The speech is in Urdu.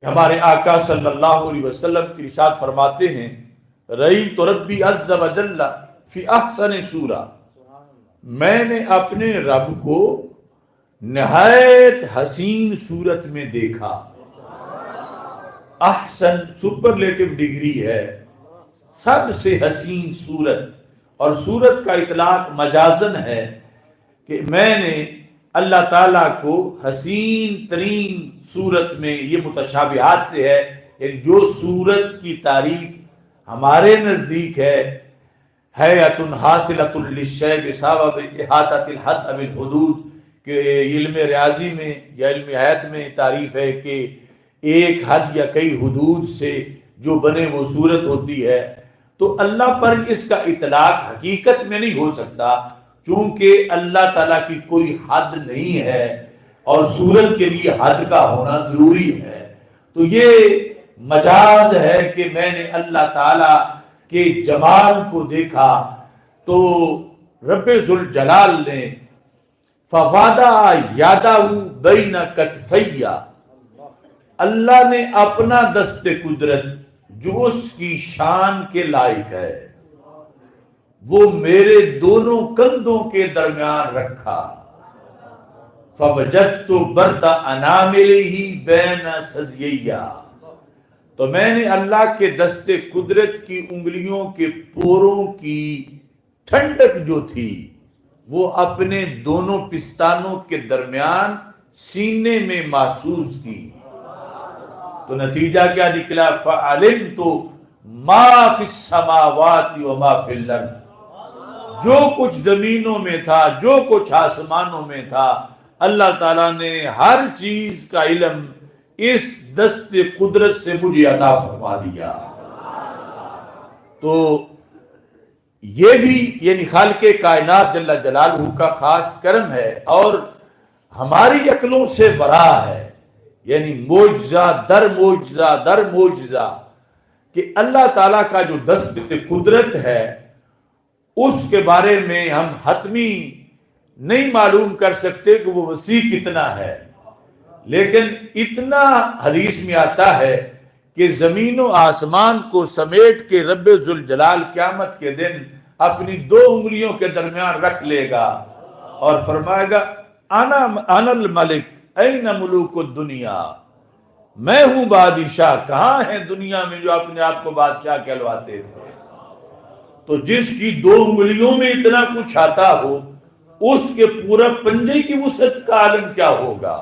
ہمارے آقا صلی اللہ علیہ وسلم کی ارشاد فرماتے ہیں رأیت ربی عز وجل فی احسن صورہ، میں نے اپنے رب کو نہایت حسین صورت میں دیکھا۔ احسن سپرلیٹو ڈگری ہے، سب سے حسین صورت، اور صورت کا اطلاق مجازن ہے کہ میں نے اللہ تعالیٰ کو حسین ترین صورت میں، یہ متشابہات سے ہے، یعنی جو صورت کی تعریف ہمارے نزدیک ہے حیۃ حاصلۃ للشیء بسبب احاطۃ الحد بالحدود، کہ علم ریاضی میں یا علم حیات میں تعریف ہے کہ ایک حد یا کئی حدود سے جو بنے وہ صورت ہوتی ہے، تو اللہ پر اس کا اطلاق حقیقت میں نہیں ہو سکتا، چونکہ اللہ تعالیٰ کی کوئی حد نہیں ہے اور صورت کے لیے حد کا ہونا ضروری ہے۔ تو یہ مجاز ہے کہ میں نے اللہ تعالیٰ کے جمال کو دیکھا، تو رب ذوالجلال نے فوادع یادہ بین کتفی، اللہ نے اپنا دست قدرت جو اس کی شان کے لائق ہے وہ میرے دونوں کندھوں کے درمیان رکھا، فوجدت برد اناملہ بین ثدییہ، تو میں نے اللہ کے دست قدرت کی انگلیوں کے پوروں کی ٹھنڈک جو تھی وہ اپنے دونوں پستانوں کے درمیان سینے میں محسوس کی۔ تو نتیجہ کیا نکلا؟ فعلمت ما فی السماوات وما فی الارض، جو کچھ زمینوں میں تھا، جو کچھ آسمانوں میں تھا، اللہ تعالیٰ نے ہر چیز کا علم اس دست قدرت سے مجھے عطا فرما دیا۔ تو یہ بھی یعنی خالق کائنات جل جلالہ کا خاص کرم ہے اور ہماری عقلوں سے برا ہے، یعنی معجزہ در معجزہ در معجزہ، کہ اللہ تعالیٰ کا جو دست قدرت ہے اس کے بارے میں ہم حتمی نہیں معلوم کر سکتے کہ وہ وسیع کتنا ہے، لیکن اتنا حدیث میں آتا ہے کہ زمین و آسمان کو سمیٹ کے رب ذوالجلال قیامت کے دن اپنی دو انگلیوں کے درمیان رکھ لے گا اور فرمائے گا انا الملک این ملوک الدنیا، میں ہوں بادشاہ، کہاں ہیں دنیا میں جو اپنے آپ کو بادشاہ کہلواتے تھے؟ تو جس کی دو انگلیوں میں اتنا کچھ آتا ہو اس کے پورا پنجے کی وسعت کا عالم کیا ہوگا؟